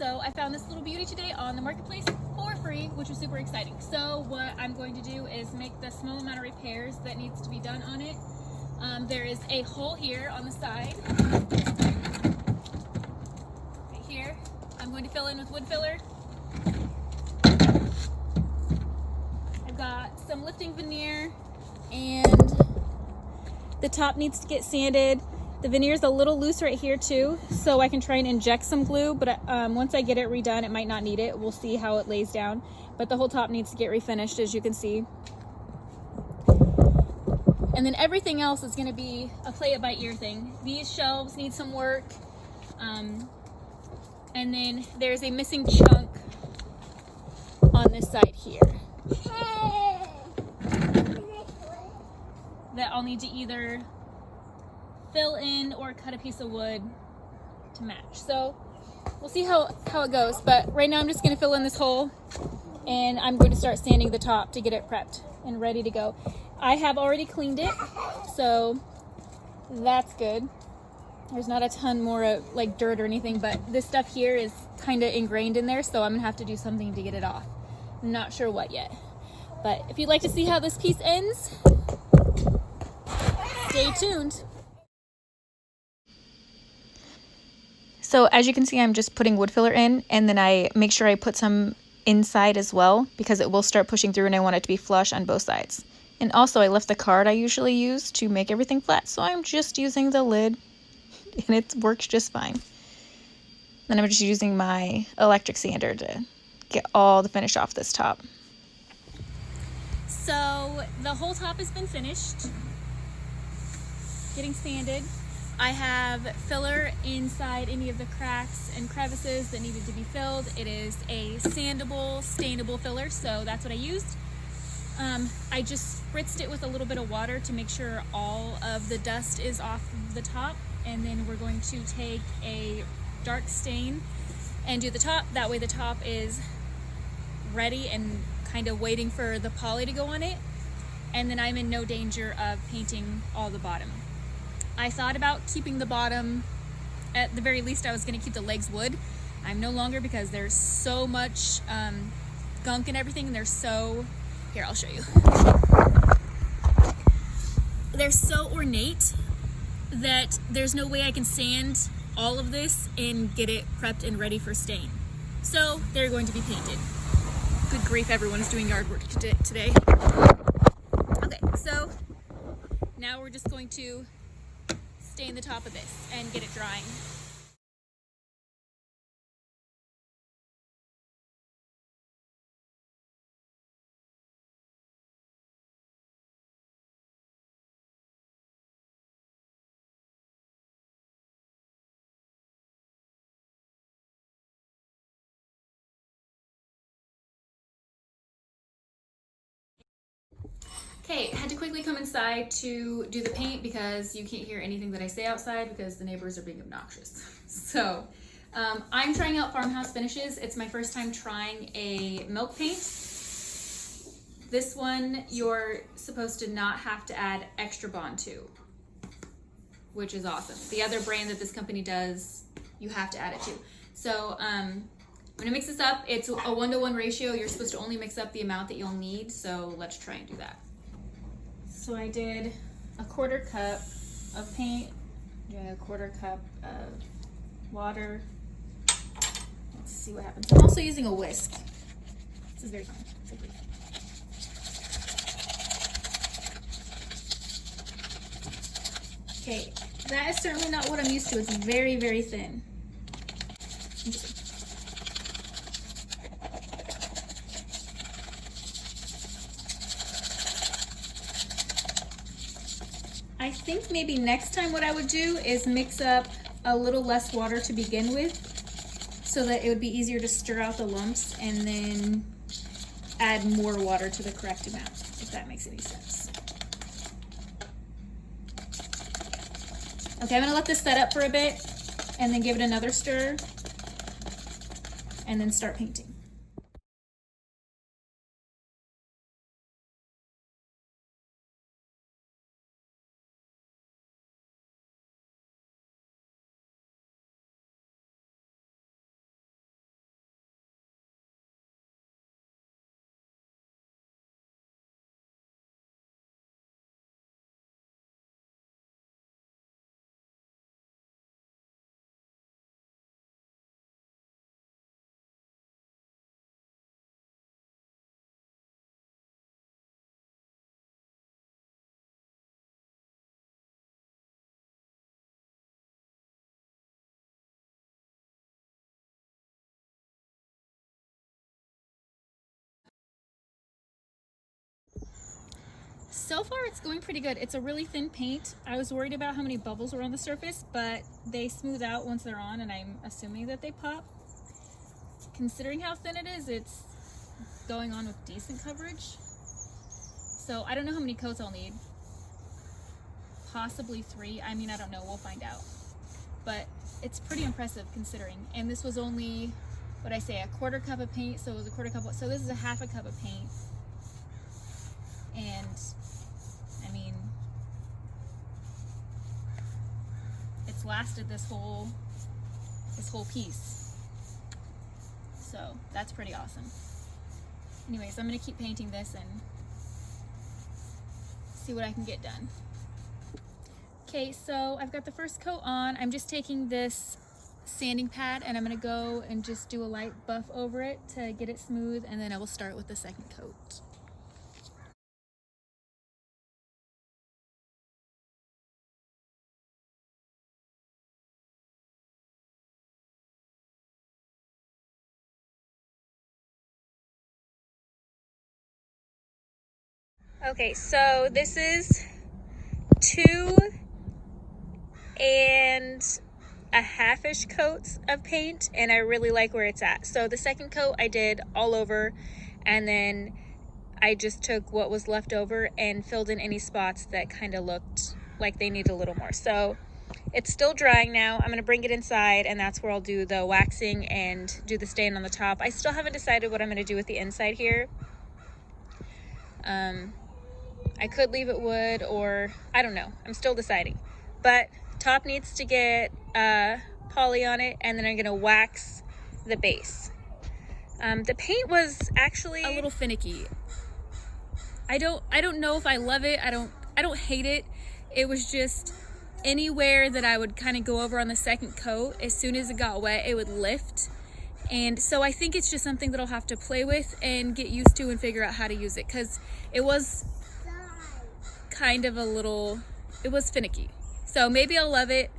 So I found this little beauty today on the marketplace for free, which was super exciting. So what I'm going to do is make the small amount of repairs that needs to be done on it. There is a hole here on the side, right here. I'm going to fill in with wood filler. I've got some lifting veneer, and the top needs to get sanded. The veneer is a little loose right here too, so I can try and inject some glue, but once I get it redone, it might not need it. We'll see how it lays down, but the whole top needs to get refinished, as you can see. And then everything else is gonna be a play it by ear thing. These shelves need some work, and then there's a missing chunk on this side here that I'll need to either fill in or cut a piece of wood to match. So we'll see how it goes, but right now I'm just going to fill in this hole, and I'm going to start sanding the top to get it prepped and ready to go. I have already cleaned it, so that's good. There's not a ton more like dirt or anything, but this stuff here is kind of ingrained in there, so I'm gonna have to do something to get it off. I'm not sure what yet, but if you'd like to see how this piece ends, stay tuned. So as you can see, I'm just putting wood filler in, and then I make sure I put some inside as well, because it will start pushing through and I want it to be flush on both sides. And also I left the card I usually use to make everything flat, so I'm just using the lid and it works just fine. Then I'm just using my electric sander to get all the finish off this top. So the whole top has been finished, getting sanded. I have filler inside any of the cracks and crevices that needed to be filled. It is a sandable, stainable filler, so that's what I used. I just spritzed it with a little bit of water to make sure all of the dust is off the top, and then we're going to take a dark stain and do the top. That way the top is ready and kind of waiting for the poly to go on it, and then I'm in no danger of painting all the bottom. I thought about keeping the bottom, at the very least I was going to keep the legs wood. I'm no longer, because there's so much gunk and everything, and they're so, here I'll show you. They're so ornate that there's no way I can sand all of this and get it prepped and ready for stain. So they're going to be painted. Good grief, everyone is doing yard work today. Okay, so now we're just going to stain the top of this and get it drying. Okay, I had to quickly come inside to do the paint because you can't hear anything that I say outside because the neighbors are being obnoxious. So I'm trying out Farmhouse Finishes. It's my first time trying a milk paint. This one you're supposed to not have to add extra bond to, which is awesome. The other brand that this company does, you have to add it to. So I'm gonna mix this up. It's a 1-to-1 ratio. You're supposed to only mix up the amount that you'll need, so let's try and do that. So I did a 1/4 cup of paint, doing a 1/4 cup of water. Let's see what happens. I'm also using a whisk. This is very fun. Okay, that is certainly not what I'm used to. It's very, very thin. I think maybe next time what I would do is mix up a little less water to begin with, so that it would be easier to stir out the lumps, and then add more water to the correct amount, if that makes any sense. Okay, I'm gonna let this set up for a bit and then give it another stir and then start painting. So far it's going pretty good. It's a really thin paint. I was worried about how many bubbles were on the surface, but they smooth out once they're on, and I'm assuming that they pop. Considering how thin it is, it's going on with decent coverage. So I don't know how many coats I'll need. Possibly 3. I mean, I don't know, we'll find out. But it's pretty impressive considering. And this was only, what'd I say, a 1/4 cup of paint, so it was a 1/4 cup, so this is a 1/2 cup of paint. And I mean, it's lasted this whole piece. So that's pretty awesome. Anyways, I'm gonna keep painting this and see what I can get done. Okay, so I've got the first coat on. I'm just taking this sanding pad and I'm gonna go and just do a light buff over it to get it smooth, and then I will start with the second coat. Okay, so this is 2 1/2-ish coats of paint, and I really like where it's at. So the second coat I did all over, and then I just took what was left over and filled in any spots that kind of looked like they need a little more. So it's still drying now. I'm gonna bring it inside, and that's where I'll do the waxing and do the stain on the top. I still haven't decided what I'm gonna do with the inside here. I could leave it wood, or I don't know. I'm still deciding. But top needs to get poly on it, and then I'm gonna wax the base. The paint was actually a little finicky. I don't know if I love it. I don't hate it. It was just anywhere that I would kind of go over on the second coat, as soon as it got wet, it would lift. And so I think it's just something that I'll have to play with and get used to and figure out how to use it, because it was kind of it was finicky. So maybe I'll love it.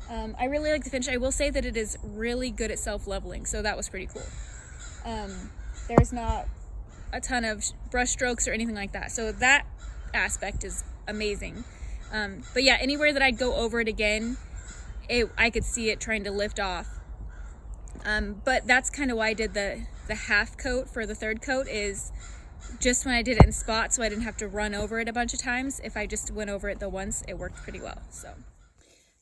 I really like the finish. I will say that it is really good at self-leveling, so that was pretty cool. There's not a ton of brush strokes or anything like that, so that aspect is amazing. But yeah, anywhere that I'd go over it again, I could see it trying to lift off. But that's kind of why I did the 1/2 coat for the third coat, is just when I did it in spots, so I didn't have to run over it a bunch of times. If I just went over it the once, it worked pretty well. So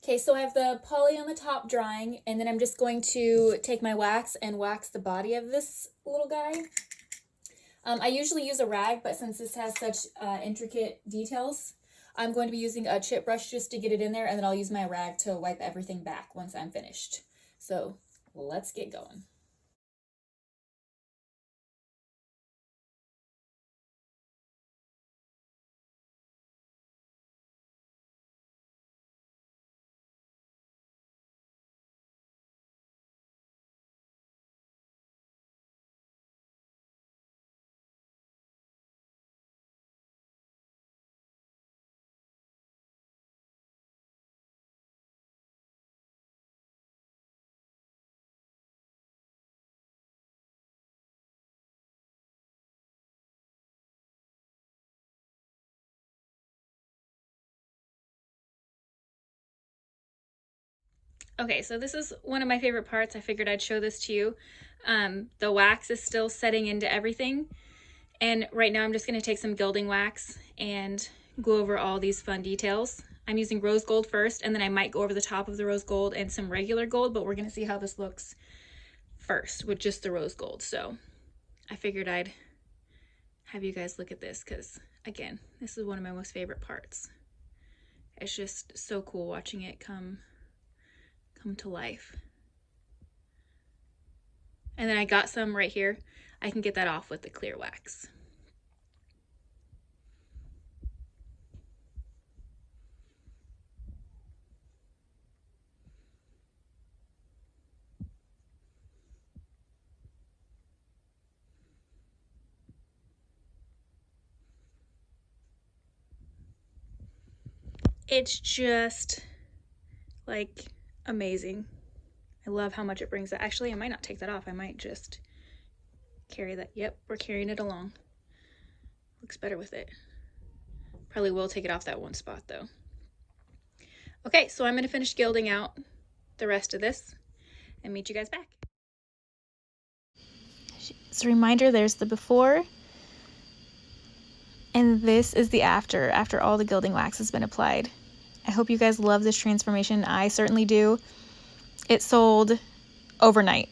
okay, so I have the poly on the top drying, and then I'm just going to take my wax and wax the body of this little guy. I usually use a rag, but since this has such intricate details, I'm going to be using a chip brush just to get it in there, and then I'll use my rag to wipe everything back once I'm finished. So let's get going. Okay, so this is one of my favorite parts. I figured I'd show this to you. The wax is still setting into everything. And right now I'm just gonna take some gilding wax and go over all these fun details. I'm using rose gold first, and then I might go over the top of the rose gold and some regular gold, but we're gonna see how this looks first with just the rose gold. So I figured I'd have you guys look at this, because again, this is one of my most favorite parts. It's just so cool watching it come to life. And then I got some right here. I can get that off with the clear wax. It's just like amazing. I love how much it brings that. Actually, I might not take that off. I might just carry that. Yep, we're carrying it along. Looks better with it. Probably will take it off that one spot though. Okay, so I'm going to finish gilding out the rest of this and meet you guys back. As a reminder, there's the before, and this is the after all the gilding wax has been applied. I hope you guys love this transformation. I certainly do. It sold overnight.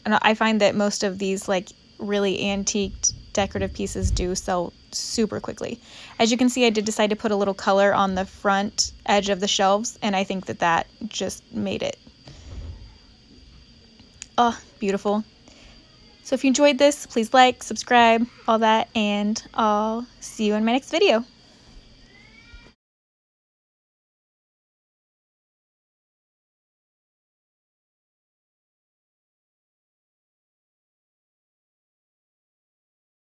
And I find that most of these like really antiqued decorative pieces do sell super quickly. As you can see, I did decide to put a little color on the front edge of the shelves, and I think that that just made it, oh, beautiful. So if you enjoyed this, please like, subscribe, all that, and I'll see you in my next video.